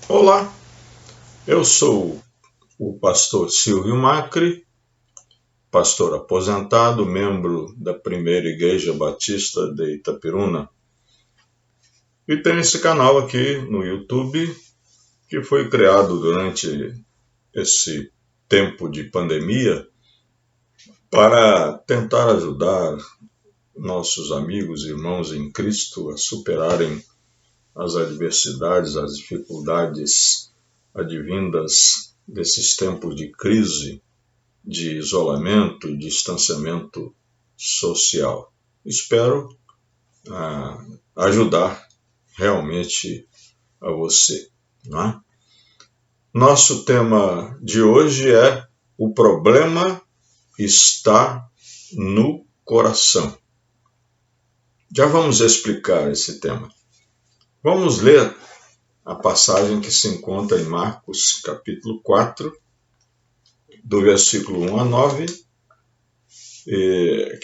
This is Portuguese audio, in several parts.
Olá, eu sou o pastor Silvio Macri, pastor aposentado, membro da Primeira Igreja Batista de Itapiruna. E tenho esse canal aqui no YouTube, que foi criado durante esse tempo de pandemia para tentar ajudar nossos amigos e irmãos em Cristo a superarem as adversidades, as dificuldades advindas desses tempos de crise, de isolamento e distanciamento social. Espero ajudar realmente a você. Né? Nosso tema de hoje é: o problema está no coração. Já vamos explicar esse tema. Vamos ler a passagem que se encontra em Marcos, capítulo 4, do versículo 1 a 9,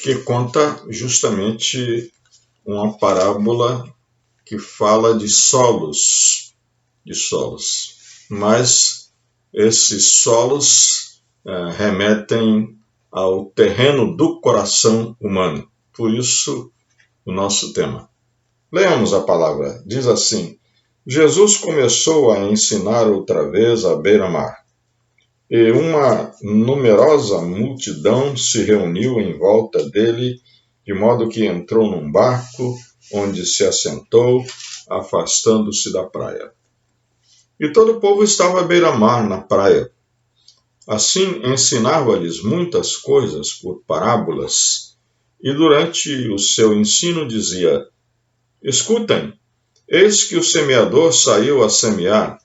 que conta justamente uma parábola que fala de solos. Mas esses solos remetem ao terreno do coração humano. Por isso, o nosso tema. Leamos a palavra. Diz assim: Jesus começou a ensinar outra vez à beira-mar, e uma numerosa multidão se reuniu em volta dele, de modo que entrou num barco, onde se assentou, afastando-se da praia. E todo o povo estava à beira-mar, na praia. Assim ensinava-lhes muitas coisas por parábolas, e durante o seu ensino dizia: Escutem, eis que o semeador saiu a semear,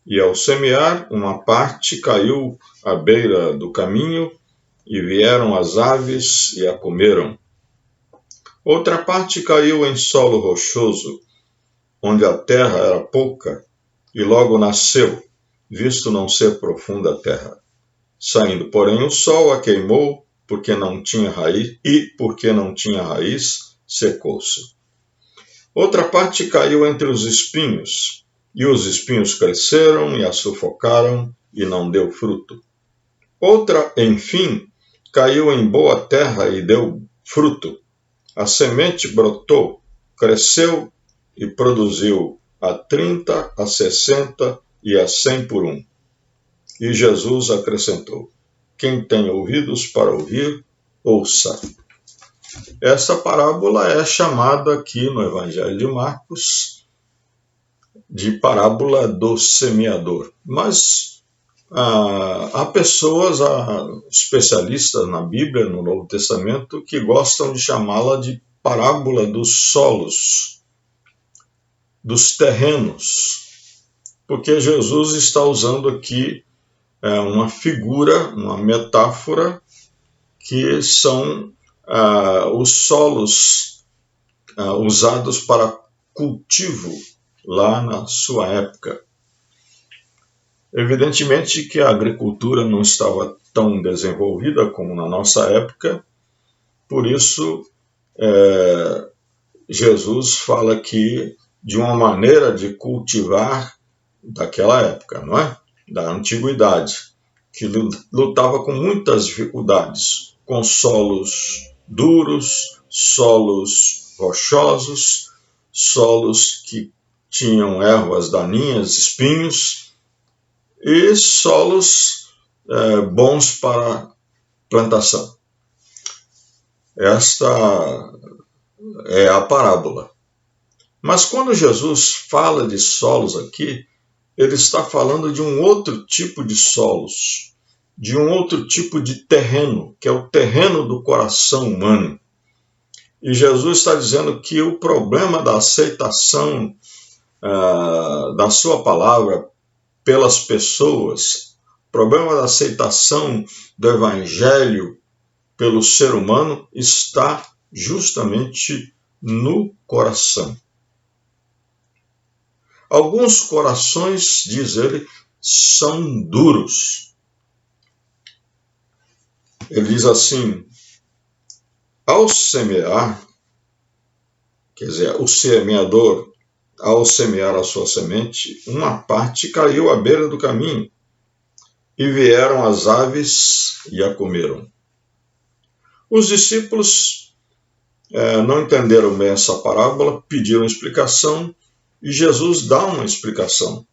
e ao semear, uma parte caiu à beira do caminho, e vieram as aves e a comeram. Outra parte caiu em solo rochoso, onde a terra era pouca, e logo nasceu, visto não ser profunda a terra. Saindo, porém, o sol a queimou, porque não tinha raiz, secou-se. Outra parte caiu entre os espinhos, e os espinhos cresceram e a sufocaram, e não deu fruto. Outra, enfim, caiu em boa terra e deu fruto. A semente brotou, cresceu e produziu a 30, a 60 e a 100 por um. E Jesus acrescentou: Quem tem ouvidos para ouvir, ouça. Essa parábola é chamada aqui no Evangelho de Marcos de parábola do semeador. Mas há pessoas, especialistas na Bíblia, no Novo Testamento, que gostam de chamá-la de parábola dos solos, dos terrenos, porque Jesus está usando aqui uma figura, uma metáfora, que são os solos usados para cultivo lá na sua época. Evidentemente que a agricultura não estava tão desenvolvida como na nossa época, por isso Jesus fala aqui de uma maneira de cultivar daquela época, não é? Da antiguidade, que lutava com muitas dificuldades, com solos duros, solos rochosos, solos que tinham ervas daninhas, espinhos, e solos bons para plantação. Esta é a parábola. Mas quando Jesus fala de solos aqui, ele está falando de um outro tipo de solos, de um outro tipo de terreno, que é o terreno do coração humano. E Jesus está dizendo que o problema da aceitação da sua palavra pelas pessoas, o problema da aceitação do evangelho pelo ser humano está justamente no coração. Alguns corações, diz ele, são duros. Ele diz assim: ao semear, quer dizer, o semeador ao semear a sua semente, uma parte caiu à beira do caminho, e vieram as aves e a comeram. Os discípulos não entenderam bem essa parábola, pediram explicação, e Jesus dá uma explicação.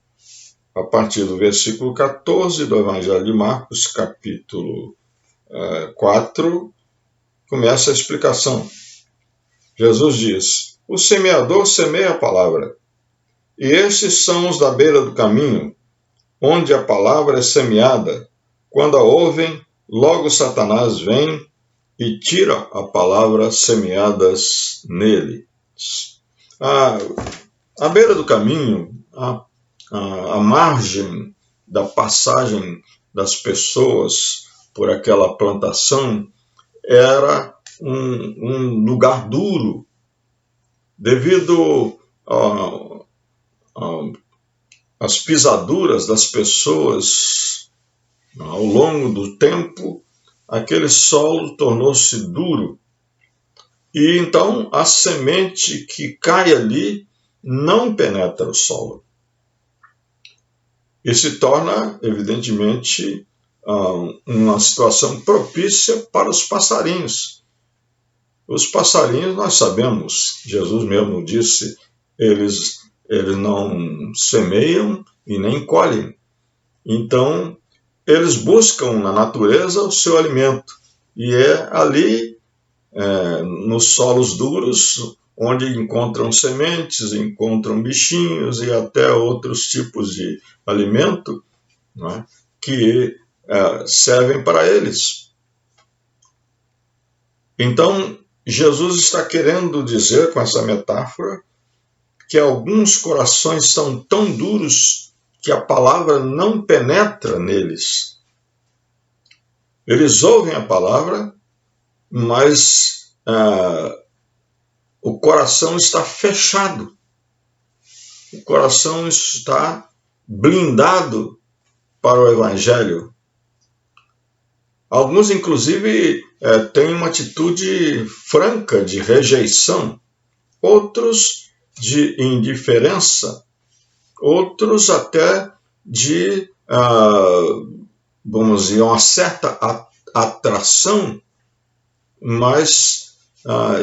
A partir do versículo 14 do Evangelho de Marcos, capítulo 4, começa a explicação. Jesus diz: o semeador semeia a palavra, e estes são os da beira do caminho, onde a palavra é semeada. Quando a ouvem, logo Satanás vem e tira a palavra semeadas nele. À beira do caminho, à margem da passagem das pessoas por aquela plantação, era um lugar duro, devido às pisaduras das pessoas ao longo do tempo. Aquele solo tornou-se duro, e então a semente que cai ali não penetra o solo. E se torna, evidentemente, uma situação propícia para os passarinhos. Os passarinhos, nós sabemos, Jesus mesmo disse, eles não semeiam e nem colhem. Então, eles buscam na natureza o seu alimento. E é ali, nos solos duros, onde encontram sementes, encontram bichinhos e até outros tipos de alimento, né, que servem para eles. Então, Jesus está querendo dizer com essa metáfora que alguns corações são tão duros que a palavra não penetra neles. Eles ouvem a palavra, mas o coração está fechado. O coração está blindado para o Evangelho. Alguns, inclusive, têm uma atitude franca de rejeição, outros de indiferença, outros até de, vamos dizer, uma certa atração, mas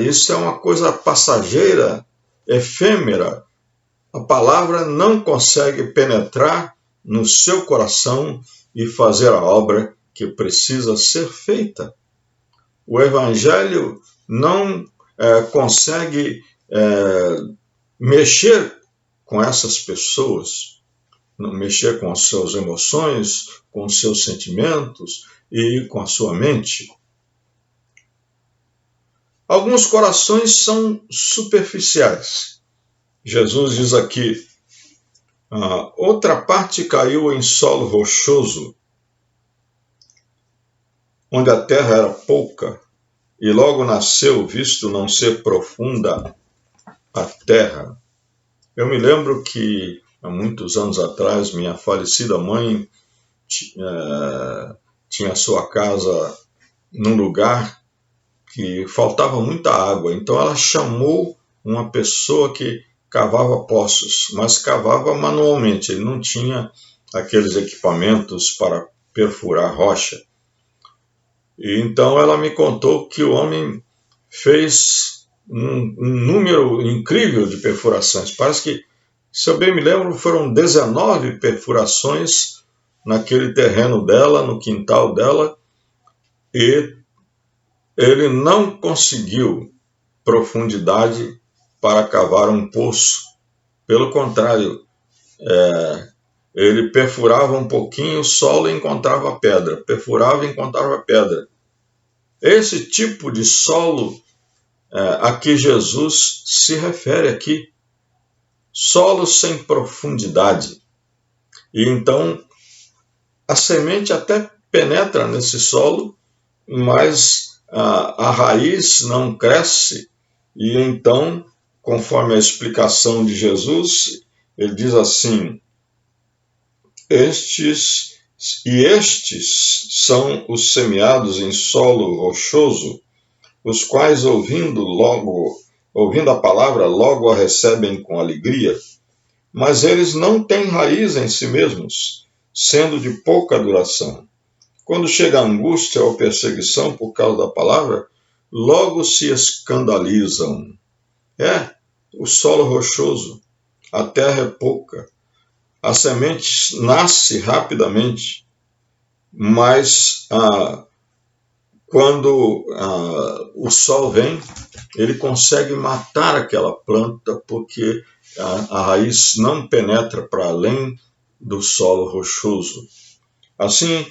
isso é uma coisa passageira, efêmera. A palavra não consegue penetrar no seu coração e fazer a obra que precisa ser feita. O Evangelho não consegue mexer com essas pessoas, não mexer com as suas emoções, com os seus sentimentos e com a sua mente. Alguns corações são superficiais. Jesus diz aqui, outra parte caiu em solo rochoso, onde a terra era pouca, e logo nasceu, visto não ser profunda a terra. Eu me lembro que, há muitos anos atrás, minha falecida mãe tinha sua casa num lugar que faltava muita água. Então ela chamou uma pessoa que cavava poços, mas cavava manualmente. Ele não tinha aqueles equipamentos para perfurar rocha. E então ela me contou que o homem fez um número incrível de perfurações. Parece que, se eu bem me lembro, foram 19 perfurações naquele terreno dela, no quintal dela, e ele não conseguiu profundidade para cavar um poço. Pelo contrário, ele perfurava um pouquinho o solo e encontrava pedra, perfurava e encontrava pedra. Esse tipo de solo a que Jesus se refere aqui, solo sem profundidade. E então a semente até penetra nesse solo, mas a raiz não cresce. E então, conforme a explicação de Jesus, ele diz assim: estes são os semeados em solo rochoso, os quais, ouvindo a palavra, logo a recebem com alegria, mas eles não têm raiz em si mesmos, sendo de pouca duração. Quando chega a angústia ou perseguição por causa da palavra, logo se escandalizam. O solo rochoso, a terra é pouca, a semente nasce rapidamente, mas quando o sol vem, ele consegue matar aquela planta porque a raiz não penetra para além do solo rochoso. Assim,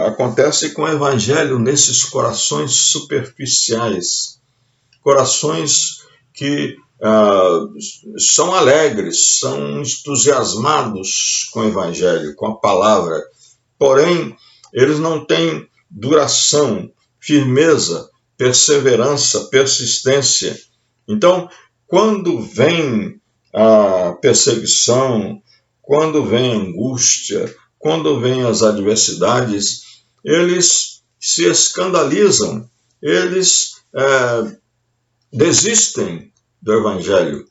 acontece com o evangelho nesses corações superficiais, corações que são alegres, são entusiasmados com o evangelho, com a palavra, porém, eles não têm duração, firmeza, perseverança, persistência. Então, quando vem a perseguição, quando vem a angústia, quando vem as adversidades, eles se escandalizam, eles desistem do Evangelho,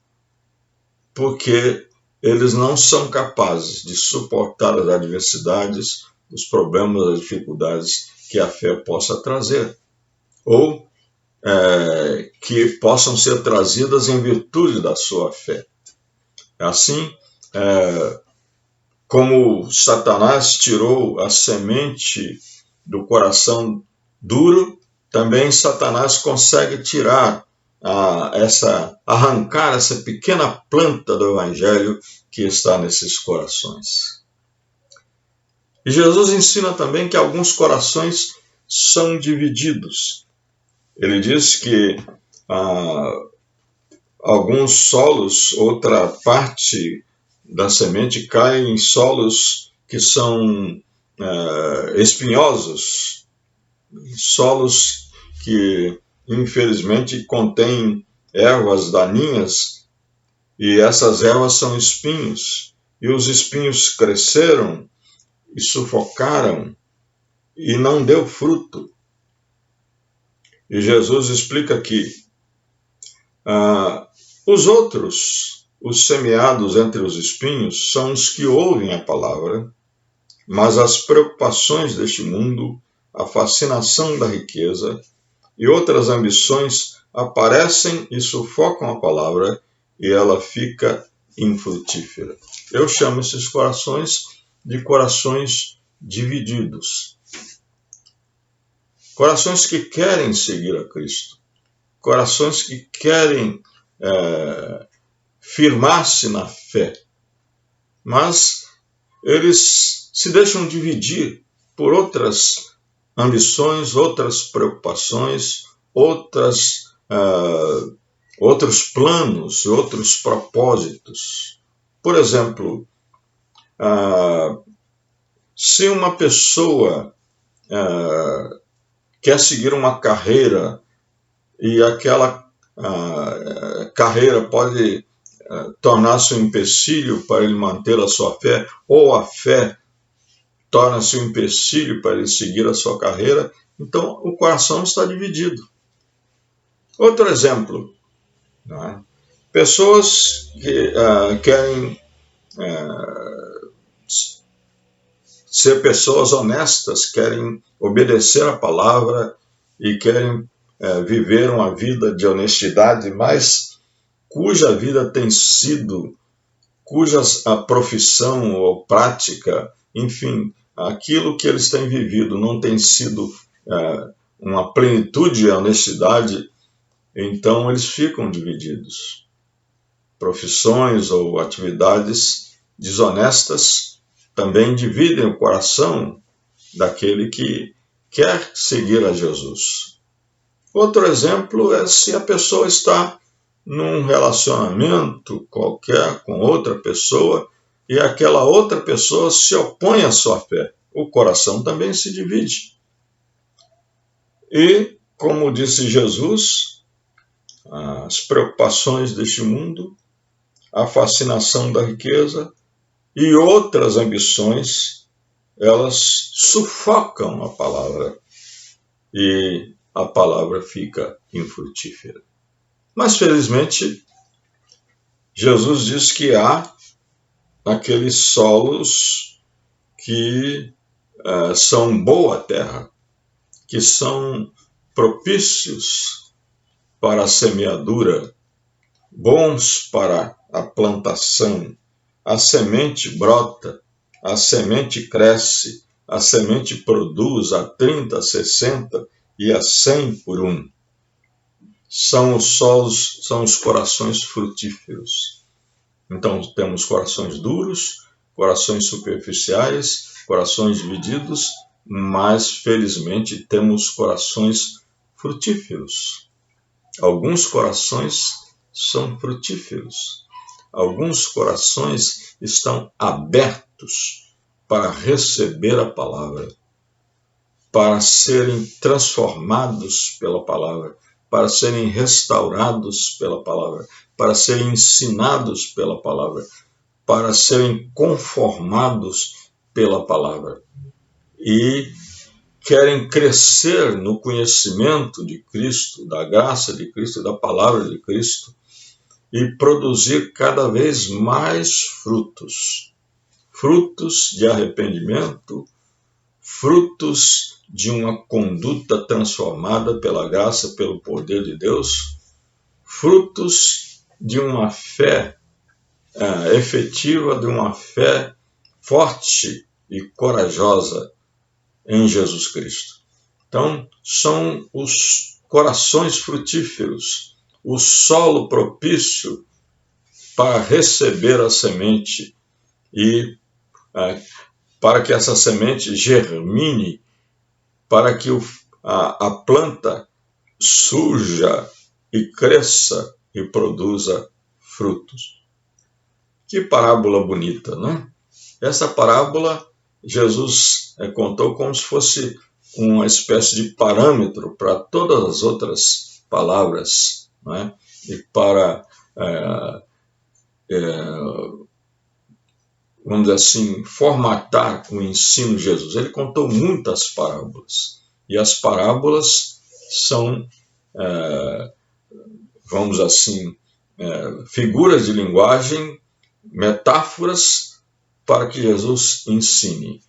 porque eles não são capazes de suportar as adversidades, os problemas, as dificuldades que a fé possa trazer, ou que possam ser trazidas em virtude da sua fé. Assim, como Satanás tirou a semente do coração duro, também Satanás consegue tirar arrancar essa pequena planta do Evangelho que está nesses corações. E Jesus ensina também que alguns corações são divididos. Ele diz que alguns solos, outra parte da semente cai em solos que são espinhosos, solos que infelizmente contêm ervas daninhas, e essas ervas são espinhos, e os espinhos cresceram e sufocaram e não deu fruto. E Jesus explica que os outros, os semeados entre os espinhos, são os que ouvem a palavra, mas as preocupações deste mundo, a fascinação da riqueza e outras ambições aparecem e sufocam a palavra e ela fica infrutífera. Eu chamo esses corações de corações divididos. Corações que querem seguir a Cristo. Corações que querem firmar-se na fé. Mas eles se deixam dividir por outras ambições, outras preocupações, outros planos, outros propósitos. Por exemplo, se uma pessoa quer seguir uma carreira e aquela carreira pode tornar-se um empecilho para ele manter a sua fé, ou a fé torna-se um empecilho para ele seguir a sua carreira, então o coração está dividido. Outro exemplo, né? Pessoas que querem ser pessoas honestas, querem obedecer a palavra e querem viver uma vida de honestidade, mas cuja vida tem sido, cuja profissão ou prática, enfim, aquilo que eles têm vivido não tem sido uma plenitude e honestidade, então eles ficam divididos. Profissões ou atividades desonestas também dividem o coração daquele que quer seguir a Jesus. Outro exemplo é se a pessoa está num relacionamento qualquer com outra pessoa e aquela outra pessoa se opõe à sua fé. O coração também se divide. E, como disse Jesus, as preocupações deste mundo, a fascinação da riqueza e outras ambições, elas sufocam a palavra e a palavra fica infrutífera. Mas, felizmente, Jesus diz que há naqueles solos que são boa terra, que são propícios para a semeadura, bons para a plantação. A semente brota, a semente cresce, a semente produz a 30, a 60 e a 100 por um. São os solos, são os corações frutíferos. Então temos corações duros, corações superficiais, corações divididos, mas felizmente temos corações frutíferos. Alguns corações são frutíferos. Alguns corações estão abertos para receber a palavra, para serem transformados pela palavra, para serem restaurados pela palavra, para serem ensinados pela palavra, para serem conformados pela palavra. E querem crescer no conhecimento de Cristo, da graça de Cristo, da palavra de Cristo, e produzir cada vez mais frutos. Frutos de arrependimento, frutos de uma conduta transformada pela graça, pelo poder de Deus, frutos de uma fé efetiva, de uma fé forte e corajosa em Jesus Cristo. Então, são os corações frutíferos, o solo propício para receber a semente e para que essa semente germine, para que a planta surja e cresça e produza frutos. Que parábola bonita, não é? Essa parábola Jesus contou como se fosse uma espécie de parâmetro para todas as outras palavras, não é? E para, vamos dizer assim, formatar o ensino de Jesus. Ele contou muitas parábolas, e as parábolas são, vamos assim, figuras de linguagem, metáforas para que Jesus ensine.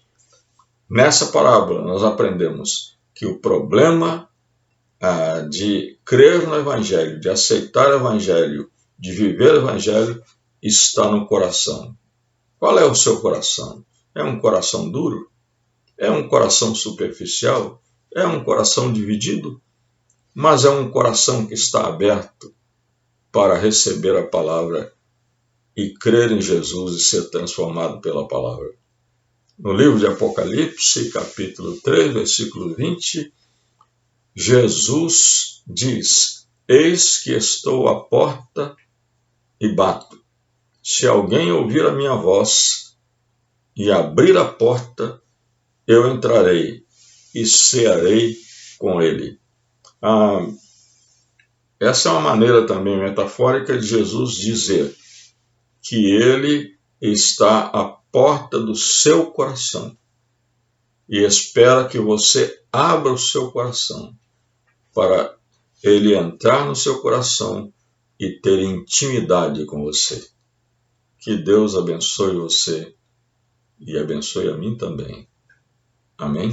Nessa parábola nós aprendemos que o problema de crer no Evangelho, de aceitar o Evangelho, de viver o Evangelho, está no coração. Qual é o seu coração? É um coração duro? É um coração superficial? É um coração dividido? Mas é um coração que está aberto para receber a palavra e crer em Jesus e ser transformado pela palavra. No livro de Apocalipse, capítulo 3, versículo 20, Jesus diz: eis que estou à porta e bato. Se alguém ouvir a minha voz e abrir a porta, eu entrarei e cearei com ele. Essa é uma maneira também metafórica de Jesus dizer que ele está à porta do seu coração e espera que você abra o seu coração para ele entrar no seu coração e ter intimidade com você. Que Deus abençoe você e abençoe a mim também. Amém?